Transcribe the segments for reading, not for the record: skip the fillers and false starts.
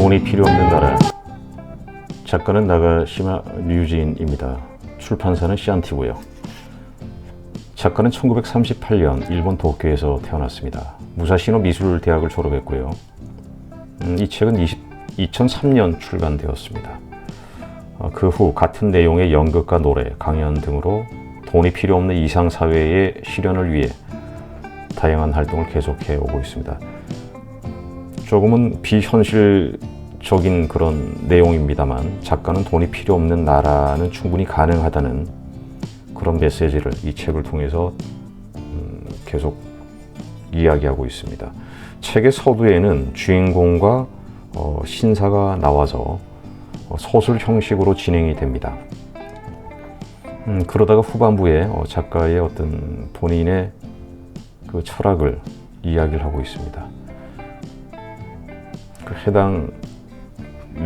돈이 필요 없는 나라. 작가는 나가시마 류지인입니다. 출판사는 시안티고요. 작가는 1938년 일본 도쿄에서 태어났습니다. 무사시노 미술대학을 졸업했고요. 이 책은 2003년 출간되었습니다. 그 후 같은 내용의 연극과 노래, 강연 등으로 돈이 필요 없는 이상사회의 실현을 위해 다양한 활동을 계속해 오고 있습니다. 조금은 비현실적인 그런 내용입니다만 작가는 돈이 필요 없는 나라는 충분히 가능하다는 그런 메시지를 이 책을 통해서 계속 이야기하고 있습니다. 책의 서두에는 주인공과 신사가 나와서 소설 형식으로 진행이 됩니다. 그러다가 후반부에 작가의 어떤 본인의 그 철학을 이야기를 하고 있습니다. 그 해당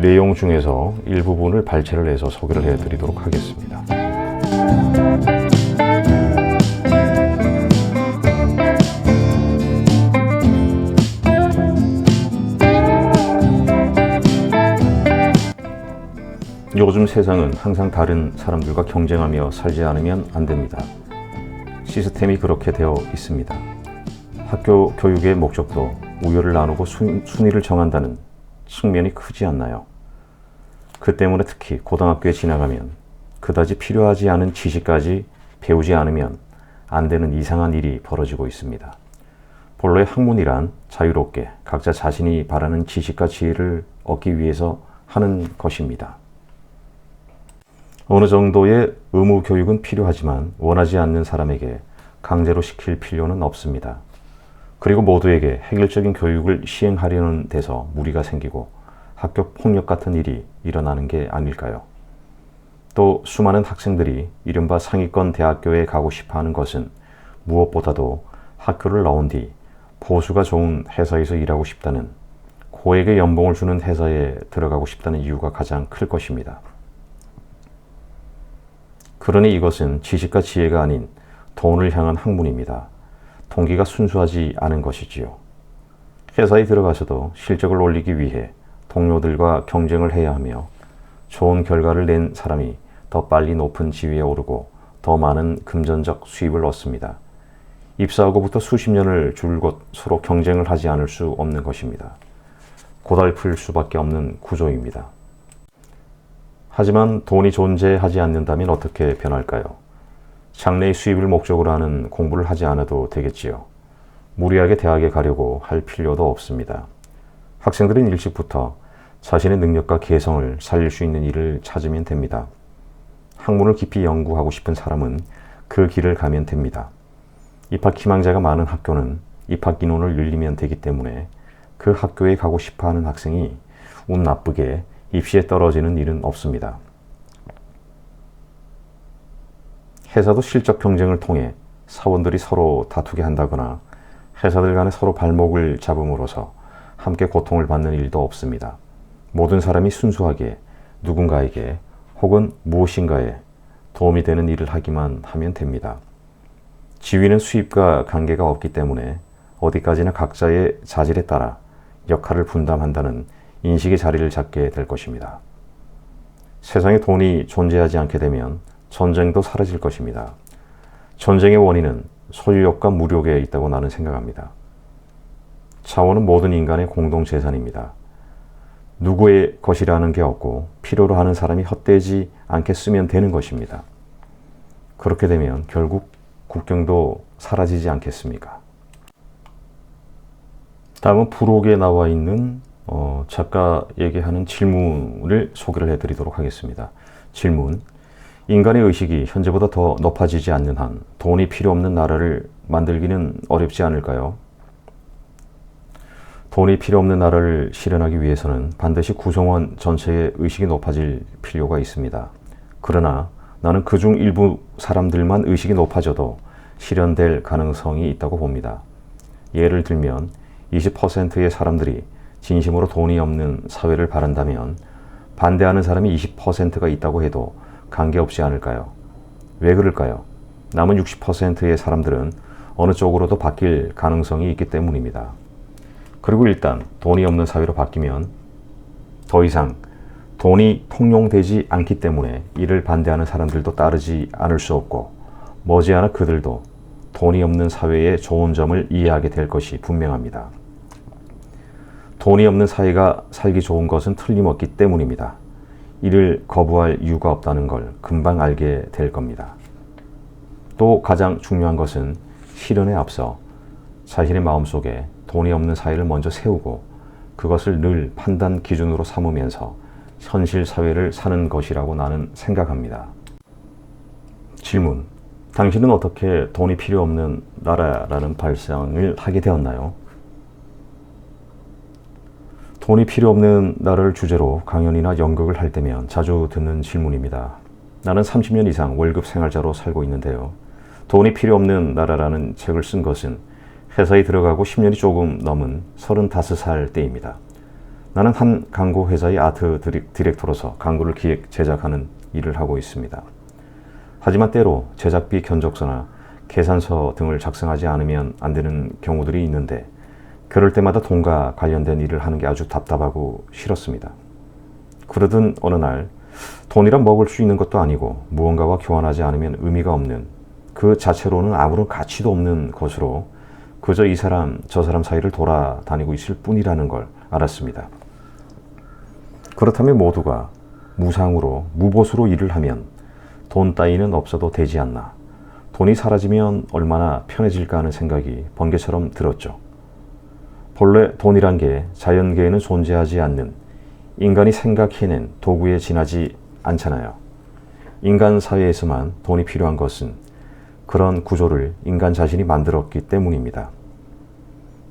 내용 중에서 일부분을 발췌를 해서 소개를 해드리도록 하겠습니다. 요즘 세상은 항상 다른 사람들과 경쟁하며 살지 않으면 안 됩니다. 시스템이 그렇게 되어 있습니다. 학교 교육의 목적도 우열을 나누고 순위를 정한다는 측면이 크지 않나요? 그 때문에 특히 고등학교에 지나가면 그다지 필요하지 않은 지식까지 배우지 않으면 안 되는 이상한 일이 벌어지고 있습니다. 본래 학문이란 자유롭게 각자 자신이 바라는 지식과 지혜를 얻기 위해서 하는 것입니다. 어느 정도의 의무 교육은 필요하지만 원하지 않는 사람에게 강제로 시킬 필요는 없습니다. 그리고 모두에게 획일적인 교육을 시행하려는 데서 무리가 생기고 학교 폭력 같은 일이 일어나는 게 아닐까요? 또 수많은 학생들이 이른바 상위권 대학교에 가고 싶어 하는 것은 무엇보다도 학교를 나온 뒤 보수가 좋은 회사에서 일하고 싶다는, 고액의 연봉을 주는 회사에 들어가고 싶다는 이유가 가장 클 것입니다. 그러니 이것은 지식과 지혜가 아닌 돈을 향한 학문입니다. 동기가 순수하지 않은 것이지요. 회사에 들어가서도 실적을 올리기 위해 동료들과 경쟁을 해야 하며 좋은 결과를 낸 사람이 더 빨리 높은 지위에 오르고 더 많은 금전적 수입을 얻습니다. 입사하고부터 수십 년을 줄곧 서로 경쟁을 하지 않을 수 없는 것입니다. 고달플 수밖에 없는 구조입니다. 하지만 돈이 존재하지 않는다면 어떻게 변할까요? 장래의 수입을 목적으로 하는 공부를 하지 않아도 되겠지요. 무리하게 대학에 가려고 할 필요도 없습니다. 학생들은 일찍부터 자신의 능력과 개성을 살릴 수 있는 일을 찾으면 됩니다. 학문을 깊이 연구하고 싶은 사람은 그 길을 가면 됩니다. 입학 희망자가 많은 학교는 입학 인원을 늘리면 되기 때문에 그 학교에 가고 싶어 하는 학생이 운 나쁘게 입시에 떨어지는 일은 없습니다. 회사도 실적 경쟁을 통해 사원들이 서로 다투게 한다거나 회사들 간에 서로 발목을 잡음으로써 함께 고통을 받는 일도 없습니다. 모든 사람이 순수하게 누군가에게 혹은 무엇인가에 도움이 되는 일을 하기만 하면 됩니다. 지위는 수입과 관계가 없기 때문에 어디까지나 각자의 자질에 따라 역할을 분담한다는 인식의 자리를 잡게 될 것입니다. 세상에 돈이 존재하지 않게 되면 전쟁도 사라질 것입니다. 전쟁의 원인은 소유욕과 무력에 있다고 나는 생각합니다. 자원은 모든 인간의 공동재산입니다. 누구의 것이라는 게 없고 필요로 하는 사람이 헛되지 않게 쓰면 되는 것입니다. 그렇게 되면 결국 국경도 사라지지 않겠습니까? 다음은 부록에 나와 있는 작가에게 하는 질문을 소개를 해드리도록 하겠습니다. 질문: 인간의 의식이 현재보다 더 높아지지 않는 한 돈이 필요 없는 나라를 만들기는 어렵지 않을까요? 돈이 필요 없는 나라를 실현하기 위해서는 반드시 구성원 전체의 의식이 높아질 필요가 있습니다. 그러나 나는 그중 일부 사람들만 의식이 높아져도 실현될 가능성이 있다고 봅니다. 예를 들면 20%의 사람들이 진심으로 돈이 없는 사회를 바란다면 반대하는 사람이 20%가 있다고 해도 관계없지 않을까요? 왜 그럴까요? 남은 60%의 사람들은 어느 쪽으로도 바뀔 가능성이 있기 때문입니다. 그리고 일단 돈이 없는 사회로 바뀌면 더 이상 돈이 통용되지 않기 때문에 이를 반대하는 사람들도 따르지 않을 수 없고 머지않아 그들도 돈이 없는 사회의 좋은 점을 이해하게 될 것이 분명합니다. 돈이 없는 사회가 살기 좋은 것은 틀림없기 때문입니다. 이를 거부할 이유가 없다는 걸 금방 알게 될 겁니다. 또 가장 중요한 것은 실현에 앞서 자신의 마음속에 돈이 없는 사회를 먼저 세우고 그것을 늘 판단 기준으로 삼으면서 현실 사회를 사는 것이라고 나는 생각합니다. 질문: 당신은 어떻게 돈이 필요 없는 나라라는 발상을 하게 되었나요? 돈이 필요 없는 나라를 주제로 강연이나 연극을 할 때면 자주 듣는 질문입니다. 나는 30년 이상 월급 생활자로 살고 있는데요. 돈이 필요 없는 나라라는 책을 쓴 것은 회사에 들어가고 10년이 조금 넘은 35살 때입니다. 나는 한 광고 회사의 아트 디렉터로서 광고를 기획, 제작하는 일을 하고 있습니다. 하지만 때로 제작비 견적서나 계산서 등을 작성하지 않으면 안 되는 경우들이 있는데 그럴 때마다 돈과 관련된 일을 하는 게 아주 답답하고 싫었습니다. 그러던 어느 날 돈이란 먹을 수 있는 것도 아니고 무언가와 교환하지 않으면 의미가 없는, 그 자체로는 아무런 가치도 없는 것으로 그저 이 사람 저 사람 사이를 돌아다니고 있을 뿐이라는 걸 알았습니다. 그렇다면 모두가 무상으로 무보수로 일을 하면 돈 따위는 없어도 되지 않나, 돈이 사라지면 얼마나 편해질까 하는 생각이 번개처럼 들었죠. 본래 돈이란 게 자연계에는 존재하지 않는, 인간이 생각해낸 도구에 지나지 않잖아요. 인간 사회에서만 돈이 필요한 것은 그런 구조를 인간 자신이 만들었기 때문입니다.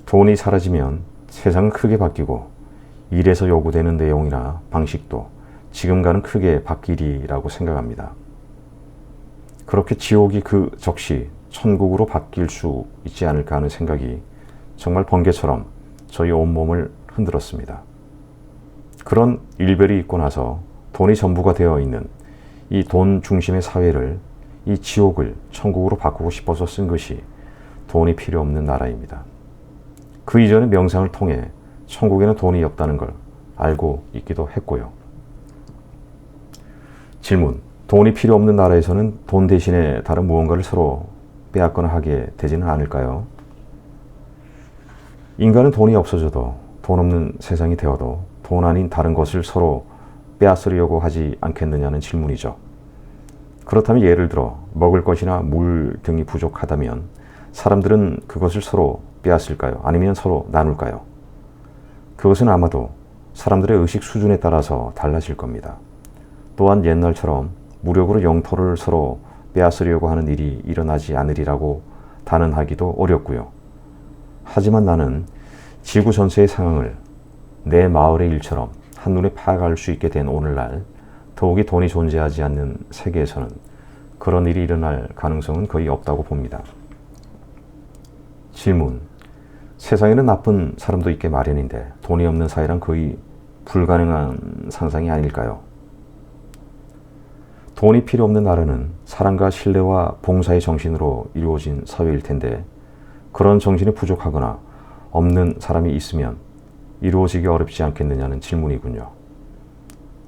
돈이 사라지면 세상은 크게 바뀌고 일에서 요구되는 내용이나 방식도 지금과는 크게 바뀌리라고 생각합니다. 그렇게 지옥이 그 적시 천국으로 바뀔 수 있지 않을까 하는 생각이 정말 번개처럼 저희 온몸을 흔들었습니다. 그런 일별이 있고 나서 돈이 전부가 되어 있는 이 돈 중심의 사회를, 이 지옥을 천국으로 바꾸고 싶어서 쓴 것이 돈이 필요 없는 나라입니다. 그 이전의 명상을 통해 천국에는 돈이 없다는 걸 알고 있기도 했고요. 질문: 돈이 필요 없는 나라에서는 돈 대신에 다른 무언가를 서로 빼앗거나 하게 되지는 않을까요? 인간은 돈이 없어져도, 돈 없는 세상이 되어도 돈 아닌 다른 것을 서로 빼앗으려고 하지 않겠느냐는 질문이죠. 그렇다면 예를 들어 먹을 것이나 물 등이 부족하다면 사람들은 그것을 서로 빼앗을까요? 아니면 서로 나눌까요? 그것은 아마도 사람들의 의식 수준에 따라서 달라질 겁니다. 또한 옛날처럼 무력으로 영토를 서로 빼앗으려고 하는 일이 일어나지 않으리라고 단언하기도 어렵고요. 하지만 나는 지구 전체의 상황을 내 마을의 일처럼 한눈에 파악할 수 있게 된 오늘날, 더욱이 돈이 존재하지 않는 세계에서는 그런 일이 일어날 가능성은 거의 없다고 봅니다. 질문: 세상에는 나쁜 사람도 있게 마련인데 돈이 없는 사회란 거의 불가능한 상상이 아닐까요? 돈이 필요 없는 나라는 사랑과 신뢰와 봉사의 정신으로 이루어진 사회일 텐데 그런 정신이 부족하거나 없는 사람이 있으면 이루어지기 어렵지 않겠느냐는 질문이군요.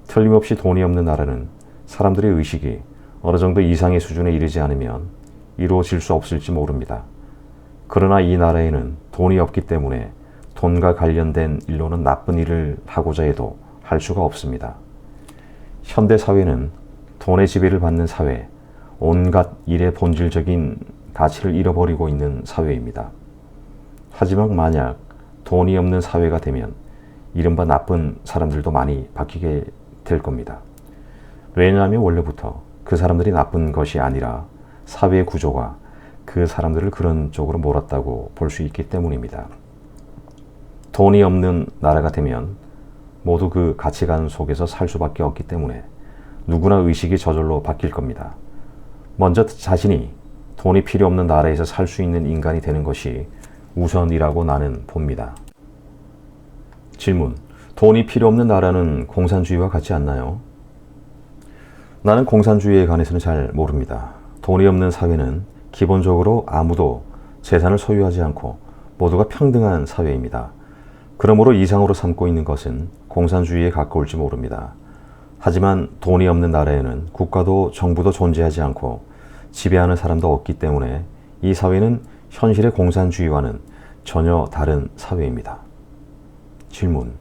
틀림없이 돈이 없는 나라는 사람들의 의식이 어느 정도 이상의 수준에 이르지 않으면 이루어질 수 없을지 모릅니다. 그러나 이 나라에는 돈이 없기 때문에 돈과 관련된 일로는 나쁜 일을 하고자 해도 할 수가 없습니다. 현대 사회는 돈의 지배를 받는 사회, 온갖 일의 본질적인 가치를 잃어버리고 있는 사회입니다. 하지만 만약 돈이 없는 사회가 되면 이른바 나쁜 사람들도 많이 바뀌게 될 겁니다. 왜냐하면 원래부터 그 사람들이 나쁜 것이 아니라 사회의 구조가 그 사람들을 그런 쪽으로 몰았다고 볼 수 있기 때문입니다. 돈이 없는 나라가 되면 모두 그 가치관 속에서 살 수밖에 없기 때문에 누구나 의식이 저절로 바뀔 겁니다. 먼저 자신이 돈이 필요 없는 나라에서 살 수 있는 인간이 되는 것이 우선이라고 나는 봅니다. 질문: 돈이 필요 없는 나라는 공산주의와 같지 않나요? 나는 공산주의에 관해서는 잘 모릅니다. 돈이 없는 사회는 기본적으로 아무도 재산을 소유하지 않고 모두가 평등한 사회입니다. 그러므로 이상으로 삼고 있는 것은 공산주의에 가까울지 모릅니다. 하지만 돈이 없는 나라에는 국가도 정부도 존재하지 않고 지배하는 사람도 없기 때문에 이 사회는 현실의 공산주의와는 전혀 다른 사회입니다. 질문.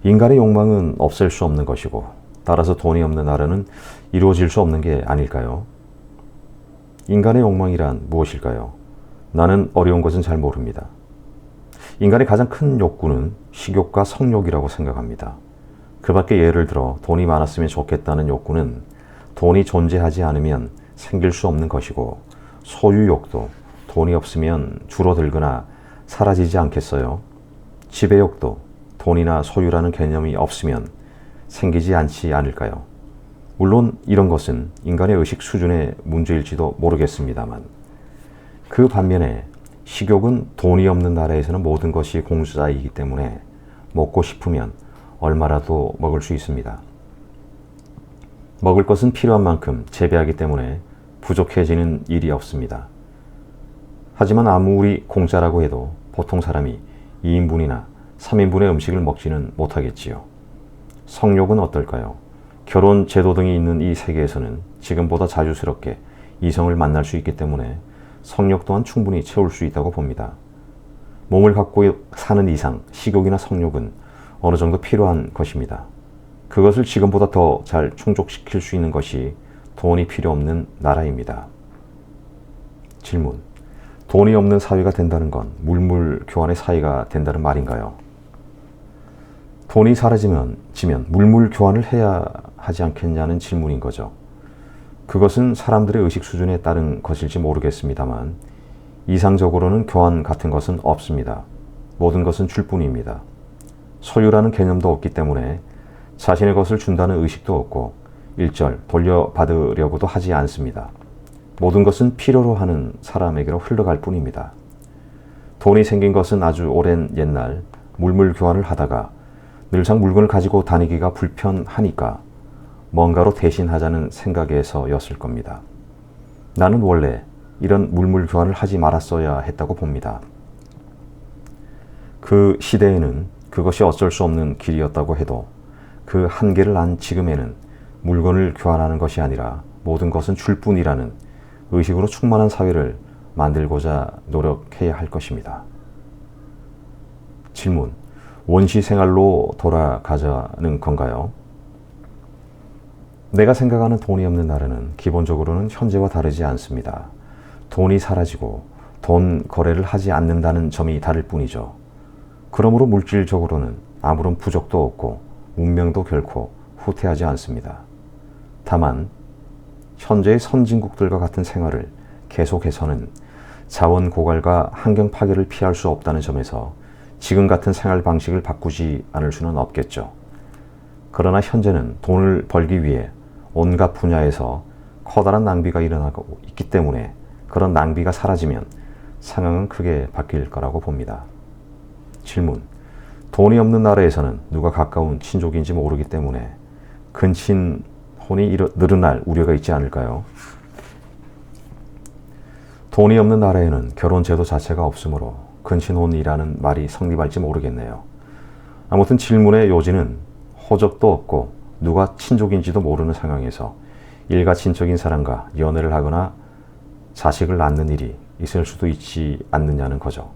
인간의 욕망은 없앨 수 없는 것이고 따라서 돈이 없는 나라는 이루어질 수 없는 게 아닐까요? 인간의 욕망이란 무엇일까요? 나는 어려운 것은 잘 모릅니다. 인간의 가장 큰 욕구는 식욕과 성욕이라고 생각합니다. 그 밖에 예를 들어 돈이 많았으면 좋겠다는 욕구는 돈이 존재하지 않으면 생길 수 없는 것이고, 소유욕도 돈이 없으면 줄어들거나 사라지지 않겠어요? 지배욕도 돈이나 소유라는 개념이 없으면 생기지 않지 않을까요? 물론 이런 것은 인간의 의식 수준의 문제일지도 모르겠습니다만, 그 반면에 식욕은 돈이 없는 나라에서는 모든 것이 공짜이기 때문에 먹고 싶으면 얼마라도 먹을 수 있습니다. 먹을 것은 필요한 만큼 재배하기 때문에 부족해지는 일이 없습니다. 하지만 아무리 공짜라고 해도 보통 사람이 2인분이나 3인분의 음식을 먹지는 못하겠지요. 성욕은 어떨까요? 결혼 제도 등이 있는 이 세계에서는 지금보다 자주스럽게 이성을 만날 수 있기 때문에 성욕 또한 충분히 채울 수 있다고 봅니다. 몸을 갖고 사는 이상 식욕이나 성욕은 어느 정도 필요한 것입니다. 그것을 지금보다 더 잘 충족시킬 수 있는 것이 돈이 필요 없는 나라입니다. 질문. 돈이 없는 사회가 된다는 건 물물 교환의 사회가 된다는 말인가요? 돈이 사라지면 물물 교환을 해야 하지 않겠냐는 질문인 거죠. 그것은 사람들의 의식 수준에 따른 것일지 모르겠습니다만 이상적으로는 교환 같은 것은 없습니다. 모든 것은 줄 뿐입니다. 소유라는 개념도 없기 때문에 자신의 것을 준다는 의식도 없고 일절 돌려받으려고도 하지 않습니다. 모든 것은 필요로 하는 사람에게로 흘러갈 뿐입니다. 돈이 생긴 것은 아주 오랜 옛날 물물 교환을 하다가 늘상 물건을 가지고 다니기가 불편하니까 뭔가로 대신하자는 생각에서였을 겁니다. 나는 원래 이런 물물 교환을 하지 말았어야 했다고 봅니다. 그 시대에는 그것이 어쩔 수 없는 길이었다고 해도 그 한계를 안 지금에는 물건을 교환하는 것이 아니라 모든 것은 줄 뿐이라는 의식으로 충만한 사회를 만들고자 노력해야 할 것입니다. 질문. 원시 생활로 돌아가자는 건가요? 내가 생각하는 돈이 없는 나라는 기본적으로는 현재와 다르지 않습니다. 돈이 사라지고 돈 거래를 하지 않는다는 점이 다를 뿐이죠. 그러므로 물질적으로는 아무런 부족도 없고 문명도 결코 후퇴하지 않습니다. 다만 현재의 선진국들과 같은 생활을 계속해서는 자원 고갈과 환경 파괴를 피할 수 없다는 점에서 지금 같은 생활 방식을 바꾸지 않을 수는 없겠죠. 그러나 현재는 돈을 벌기 위해 온갖 분야에서 커다란 낭비가 일어나고 있기 때문에 그런 낭비가 사라지면 상황은 크게 바뀔 거라고 봅니다. 질문. 돈이 없는 나라에서는 누가 가까운 친족인지 모르기 때문에 근친혼이 늘어날 우려가 있지 않을까요? 돈이 없는 나라에는 결혼 제도 자체가 없으므로 근친혼이라는 말이 성립할지 모르겠네요. 아무튼 질문의 요지는 호적도 없고 누가 친족인지도 모르는 상황에서 일가 친척인 사람과 연애를 하거나 자식을 낳는 일이 있을 수도 있지 않느냐는 거죠.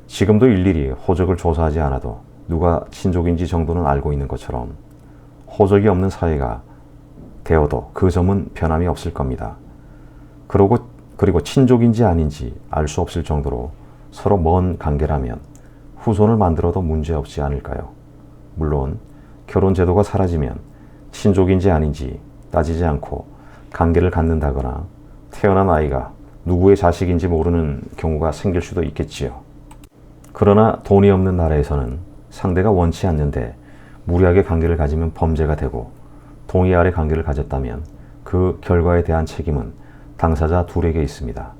지금도 일일이 호적을 조사하지 않아도 누가 친족인지 정도는 알고 있는 것처럼 호적이 없는 사회가 되어도 그 점은 변함이 없을 겁니다. 그리고 친족인지 아닌지 알 수 없을 정도로 서로 먼 관계라면 후손을 만들어도 문제없지 않을까요? 물론 결혼 제도가 사라지면 친족인지 아닌지 따지지 않고 관계를 갖는다거나 태어난 아이가 누구의 자식인지 모르는 경우가 생길 수도 있겠지요. 그러나 돈이 없는 나라에서는 상대가 원치 않는데 무리하게 관계를 가지면 범죄가 되고 동의 아래 관계를 가졌다면 그 결과에 대한 책임은 당사자 둘에게 있습니다.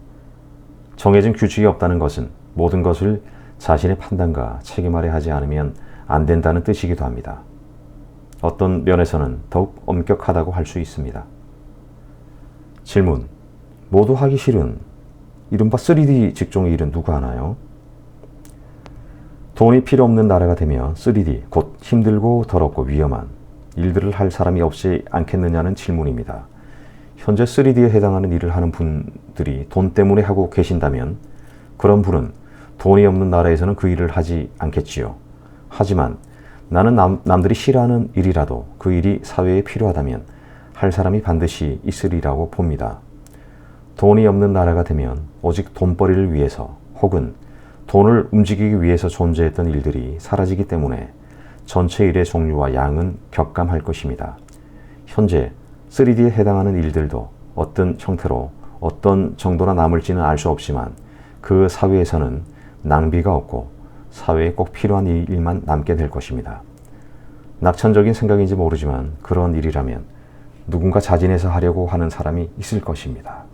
정해진 규칙이 없다는 것은 모든 것을 자신의 판단과 책임 아래 하지 않으면 안 된다는 뜻이기도 합니다. 어떤 면에서는 더욱 엄격하다고 할 수 있습니다. 질문. 모두 하기 싫은 이른바 3D 직종의 일은 누가 하나요? 돈이 필요 없는 나라가 되면 3D, 곧 힘들고 더럽고 위험한 일들을 할 사람이 없지 않겠느냐는 질문입니다. 현재 3D에 해당하는 일을 하는 분들이 돈 때문에 하고 계신다면 그런 분은 돈이 없는 나라에서는 그 일을 하지 않겠지요. 하지만 나는 남들이 싫어하는 일이라도 그 일이 사회에 필요하다면 할 사람이 반드시 있으리라고 봅니다. 돈이 없는 나라가 되면 오직 돈벌이를 위해서 혹은 돈을 움직이기 위해서 존재했던 일들이 사라지기 때문에 전체 일의 종류와 양은 격감할 것입니다. 현재 3D에 해당하는 일들도 어떤 형태로 어떤 정도나 남을지는 알 수 없지만 그 사회에서는 낭비가 없고 사회에 꼭 필요한 일만 남게 될 것입니다. 낙천적인 생각인지 모르지만 그런 일이라면 누군가 자진해서 하려고 하는 사람이 있을 것입니다.